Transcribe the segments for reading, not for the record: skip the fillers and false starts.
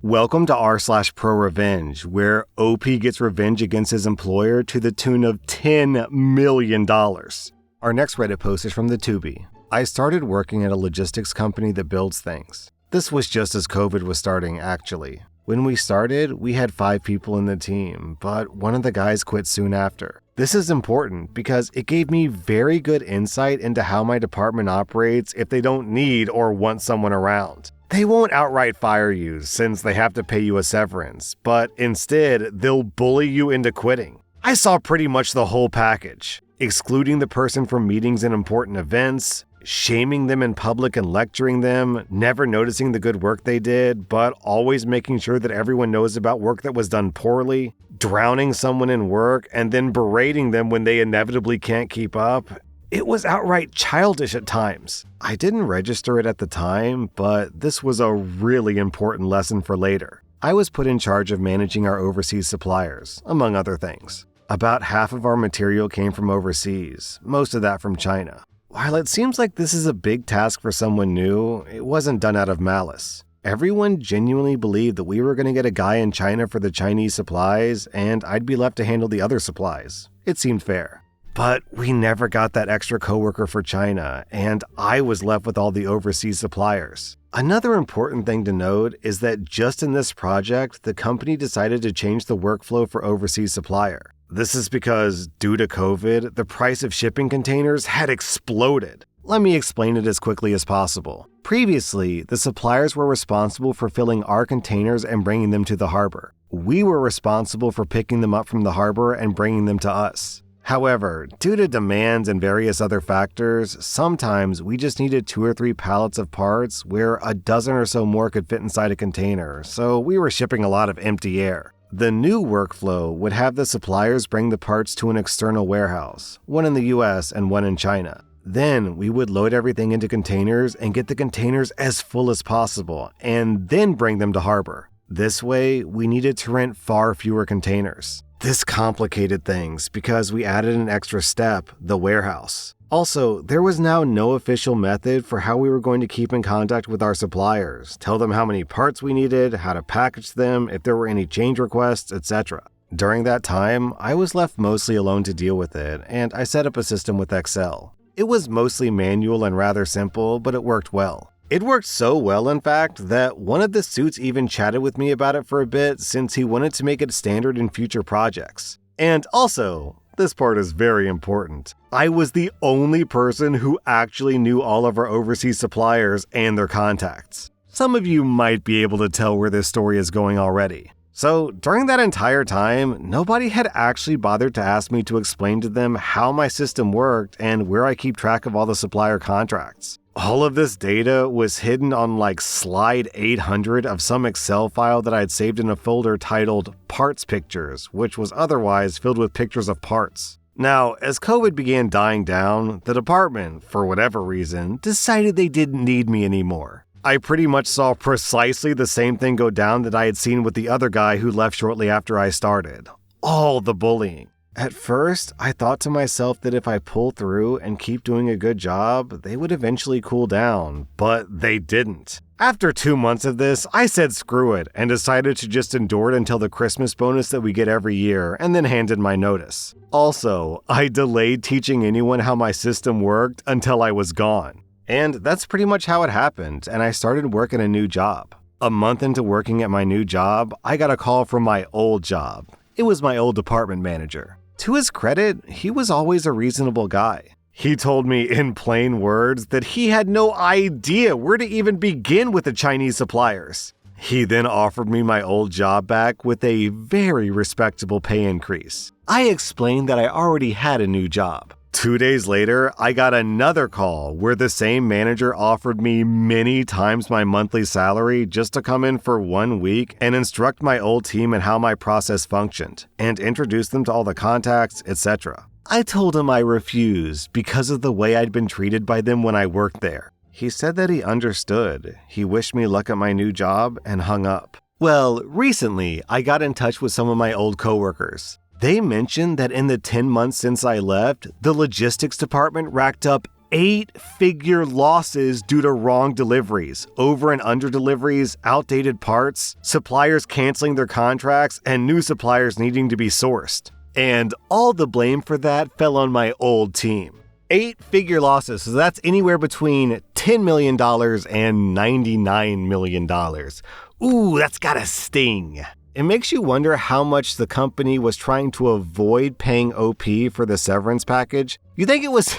Welcome to rSlash Prorevenge, where OP gets revenge against his employer to the tune of $10 million. Our next Reddit post is from the Tubi. I started working at a logistics company that builds things. This was just as COVID was starting, actually. When we started, we had 5 people in the team, but one of the guys quit soon after. This is important because it gave me very good insight into how my department operates if they don't need or want someone around. They won't outright fire you since they have to pay you a severance, but instead, they'll bully you into quitting. I saw pretty much the whole package, excluding the person from meetings and important events, shaming them in public and lecturing them, never noticing the good work they did, but always making sure that everyone knows about work that was done poorly, drowning someone in work, and then berating them when they inevitably can't keep up. It was outright childish at times. I didn't register it at the time, but this was a really important lesson for later. I was put in charge of managing our overseas suppliers, among other things. About half of our material came from overseas, most of that from China. While it seems like this is a big task for someone new, it wasn't done out of malice. Everyone genuinely believed that we were going to get a guy in China for the Chinese supplies, and I'd be left to handle the other supplies. It seemed fair. But we never got that extra coworker for China, and I was left with all the overseas suppliers. Another important thing to note is that just in this project, the company decided to change the workflow for overseas supplier. This is because, due to COVID, the price of shipping containers had exploded. Let me explain it as quickly as possible. Previously, the suppliers were responsible for filling our containers and bringing them to the harbor. We were responsible for picking them up from the harbor and bringing them to us. However, due to demands and various other factors, sometimes we just needed 2 or 3 pallets of parts where a dozen or so more could fit inside a container, so we were shipping a lot of empty air. The new workflow would have the suppliers bring the parts to an external warehouse, one in the US and one in China. Then we would load everything into containers and get the containers as full as possible, and then bring them to harbor. This way, we needed to rent far fewer containers. This complicated things because we added an extra step, the warehouse. Also, there was now no official method for how we were going to keep in contact with our suppliers, tell them how many parts we needed, how to package them, if there were any change requests, etc. During that time, I was left mostly alone to deal with it, and I set up a system with Excel. It was mostly manual and rather simple, but it worked well. It worked so well, in fact, that one of the suits even chatted with me about it for a bit since he wanted to make it standard in future projects. And also, this part is very important, I was the only person who actually knew all of our overseas suppliers and their contacts. Some of you might be able to tell where this story is going already. So, during that entire time, nobody had actually bothered to ask me to explain to them how my system worked and where I keep track of all the supplier contracts. All of this data was hidden on like slide 800 of some Excel file that I had saved in a folder titled Parts Pictures, which was otherwise filled with pictures of parts. Now, as COVID began dying down, the department, for whatever reason, decided they didn't need me anymore. I pretty much saw precisely the same thing go down that I had seen with the other guy who left shortly after I started. All the bullying. At first, I thought to myself that if I pull through and keep doing a good job, they would eventually cool down, but they didn't. After 2 months of this, I said screw it and decided to just endure it until the Christmas bonus that we get every year and then handed my notice. Also, I delayed teaching anyone how my system worked until I was gone. And that's pretty much how it happened, and I started working a new job. A month into working at my new job, I got a call from my old job. It was my old department manager. To his credit, he was always a reasonable guy. He told me in plain words that he had no idea where to even begin with the Chinese suppliers. He then offered me my old job back with a very respectable pay increase. I explained that I already had a new job. 2 days later, I got another call where the same manager offered me many times my monthly salary just to come in for 1 week and instruct my old team in how my process functioned, and introduce them to all the contacts, etc. I told him I refused because of the way I'd been treated by them when I worked there. He said that he understood. He wished me luck at my new job and hung up. Well, recently, I got in touch with some of my old coworkers. They mentioned that in the 10 months since I left, the logistics department racked up 8-figure losses due to wrong deliveries, over and under deliveries, outdated parts, suppliers canceling their contracts, and new suppliers needing to be sourced. And all the blame for that fell on my old team. 8-figure losses, so that's anywhere between $10 million and $99 million. Ooh, that's gotta sting. It makes you wonder how much the company was trying to avoid paying OP for the severance package. You think it was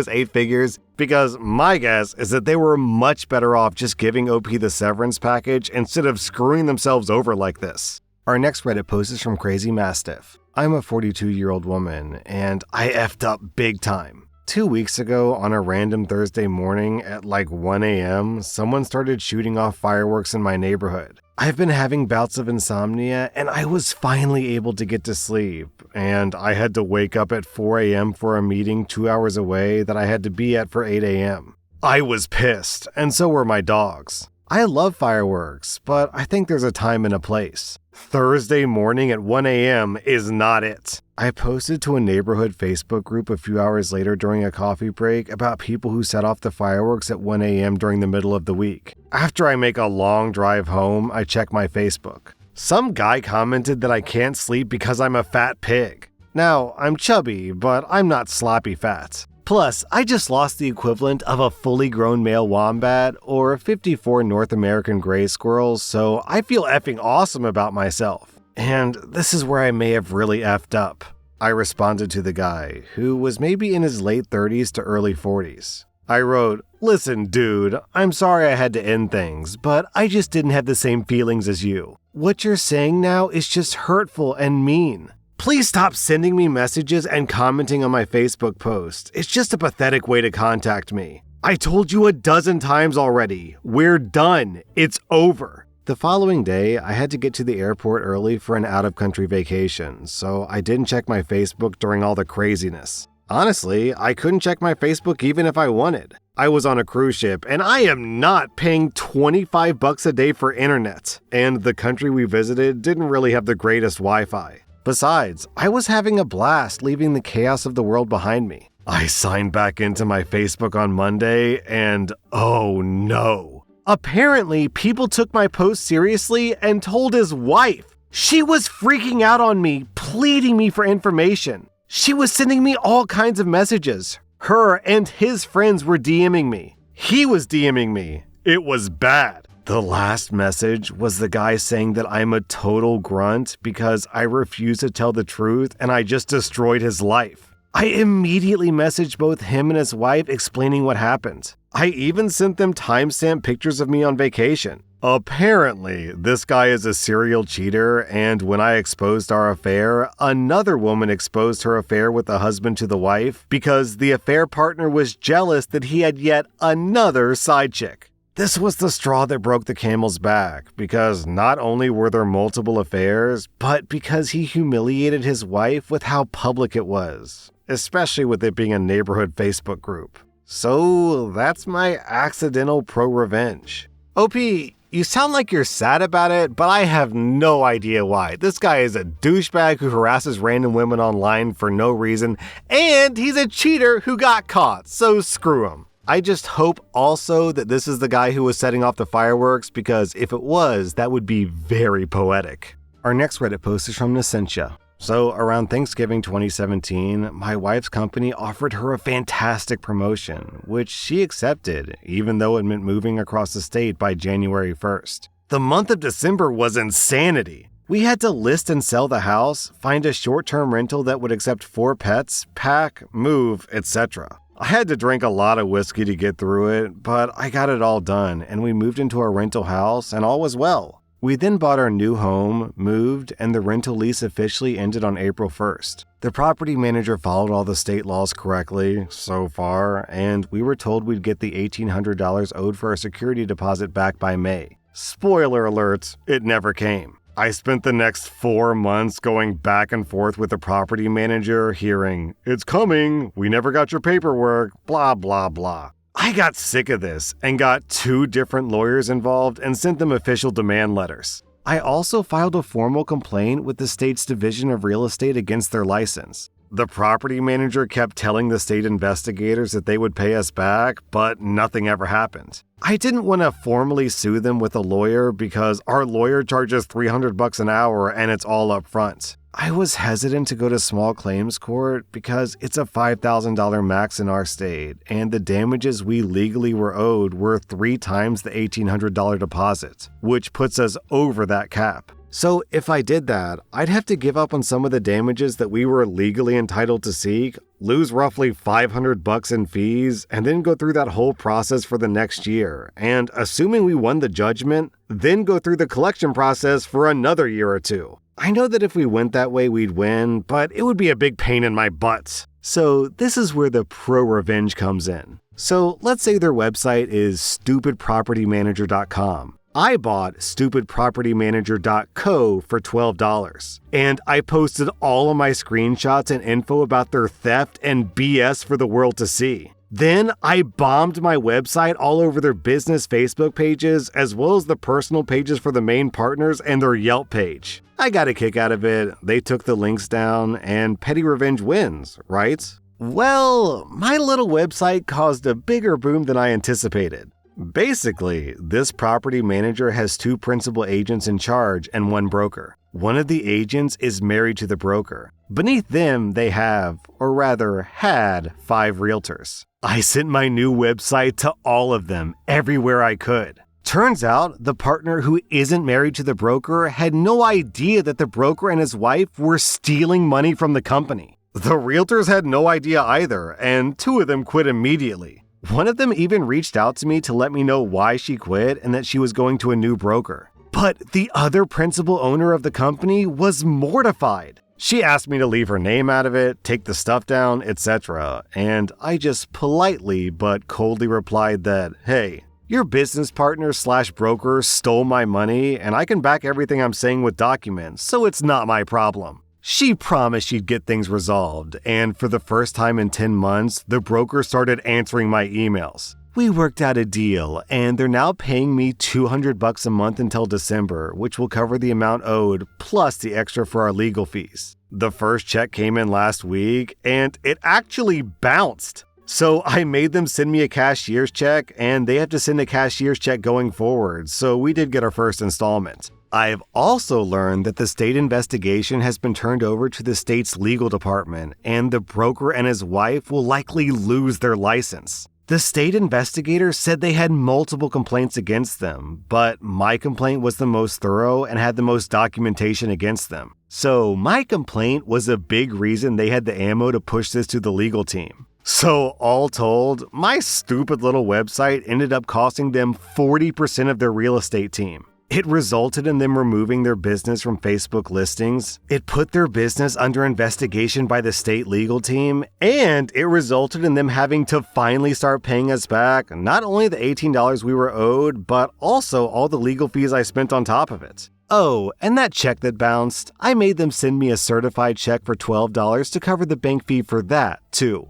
8 figures? Because my guess is that they were much better off just giving OP the severance package instead of screwing themselves over like this. Our next Reddit post is from Crazy Mastiff. I'm a 42-year-old woman, and I effed up big time. 2 weeks ago, on a random Thursday morning at like 1 a.m., someone started shooting off fireworks in my neighborhood. I've been having bouts of insomnia, and I was finally able to get to sleep, and I had to wake up at 4 a.m. for a meeting 2 hours away that I had to be at for 8 a.m. I was pissed, and so were my dogs. I love fireworks, but I think there's a time and a place. Thursday morning at 1 a.m. is not it. I posted to a neighborhood Facebook group a few hours later during a coffee break about people who set off the fireworks at 1 a.m. during the middle of the week. After I make a long drive home, I check my Facebook. Some guy commented that I can't sleep because I'm a fat pig. Now, I'm chubby, but I'm not sloppy fat. Plus, I just lost the equivalent of a fully grown male wombat or 54 North American gray squirrels, so I feel effing awesome about myself. And this is where I may have really effed up. I responded to the guy, who was maybe in his late 30s to early 40s. I wrote, "Listen, dude, I'm sorry I had to end things, but I just didn't have the same feelings as you. What you're saying now is just hurtful and mean. Please stop sending me messages and commenting on my Facebook post. It's just a pathetic way to contact me. I told you a dozen times already. We're done. It's over." The following day, I had to get to the airport early for an out-of-country vacation, so I didn't check my Facebook during all the craziness. Honestly, I couldn't check my Facebook even if I wanted. I was on a cruise ship, and I am not paying $25 a day for internet, and the country we visited didn't really have the greatest Wi-Fi. Besides, I was having a blast leaving the chaos of the world behind me. I signed back into my Facebook on Monday, and oh no. Apparently, people took my post seriously and told his wife. She was freaking out on me, pleading me for information. She was sending me all kinds of messages. Her and his friends were DMing me. He was DMing me. It was bad. The last message was the guy saying that I'm a total grunt because I refuse to tell the truth and I just destroyed his life. I immediately messaged both him and his wife explaining what happened. I even sent them timestamp pictures of me on vacation. Apparently, this guy is a serial cheater, and when I exposed our affair, another woman exposed her affair with the husband to the wife because the affair partner was jealous that he had yet another side chick. This was the straw that broke the camel's back, because not only were there multiple affairs, but because he humiliated his wife with how public it was, especially with it being a neighborhood Facebook group. So that's my accidental pro-revenge. OP, you sound like you're sad about it, but I have no idea why. This guy is a douchebag who harasses random women online for no reason, and he's a cheater who got caught, so screw him. I just hope also that this is the guy who was setting off the fireworks, because if it was, that would be very poetic. Our next Reddit post is from Nasentia. So around Thanksgiving 2017, my wife's company offered her a fantastic promotion, which she accepted, even though it meant moving across the state by January 1st. The month of December was insanity. We had to list and sell the house, find a short-term rental that would accept 4 pets, pack, move, etc. I had to drink a lot of whiskey to get through it, but I got it all done, and we moved into our rental house, and all was well. We then bought our new home, moved, and the rental lease officially ended on April 1st. The property manager followed all the state laws correctly, so far, and we were told we'd get the $1,800 owed for our security deposit back by May. Spoiler alert, it never came. I spent the next 4 months going back and forth with the property manager, hearing, "It's coming, we never got your paperwork, blah, blah, blah." I got sick of this and got 2 different lawyers involved and sent them official demand letters. I also filed a formal complaint with the state's Division of Real Estate against their license. The property manager kept telling the state investigators that they would pay us back, but nothing ever happened. I didn't want to formally sue them with a lawyer because our lawyer charges $300 an hour and it's all up front. I was hesitant to go to small claims court because it's a $5,000 max in our state, and the damages we legally were owed were 3 times the $1,800 deposit, which puts us over that cap. So if I did that, I'd have to give up on some of the damages that we were legally entitled to seek, lose roughly $500 in fees, and then go through that whole process for the next year. And assuming we won the judgment, then go through the collection process for another year or 2. I know that if we went that way, we'd win, but it would be a big pain in my butt. So this is where the Prorevenge comes in. So let's say their website is stupidpropertymanager.com. I bought stupidpropertymanager.co for $12, and I posted all of my screenshots and info about their theft and BS for the world to see. Then I bombed my website all over their business Facebook pages, as well as the personal pages for the main partners and their Yelp page. I got a kick out of it, they took the links down, and petty revenge wins, right? Well, my little website caused a bigger boom than I anticipated. Basically, this property manager has 2 principal agents in charge and 1 broker. One of the agents is married to the broker. Beneath them, they have, or rather had, 5 realtors. I sent my new website to all of them, everywhere I could. Turns out, the partner who isn't married to the broker had no idea that the broker and his wife were stealing money from the company. The realtors had no idea either, and 2 of them quit immediately. One of them even reached out to me to let me know why she quit and that she was going to a new broker. But the other principal owner of the company was mortified. She asked me to leave her name out of it, take the stuff down, etc. And I just politely but coldly replied that, hey, your business partner/broker stole my money and I can back everything I'm saying with documents, so it's not my problem. She promised she'd get things resolved, and for the first time in 10 months, the broker started answering my emails. We worked out a deal, and they're now paying me $200 a month until December, which will cover the amount owed, plus the extra for our legal fees. The first check came in last week, and it actually bounced. So I made them send me a cashier's check, and they have to send a cashier's check going forward, so we did get our first installment. I've also learned that the state investigation has been turned over to the state's legal department, and the broker and his wife will likely lose their license. The state investigator said they had multiple complaints against them, but my complaint was the most thorough and had the most documentation against them. So my complaint was a big reason they had the ammo to push this to the legal team. So all told, my stupid little website ended up costing them 40% of their real estate team. It resulted in them removing their business from Facebook listings, it put their business under investigation by the state legal team, and it resulted in them having to finally start paying us back not only the $18 we were owed, but also all the legal fees I spent on top of it. Oh, and that check that bounced, I made them send me a certified check for $12 to cover the bank fee for that, too.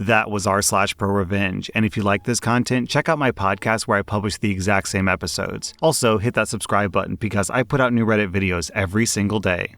That was r/Prorevenge, and if you like this content, check out my podcast where I publish the exact same episodes. Also, hit that subscribe button because I put out new Reddit videos every single day.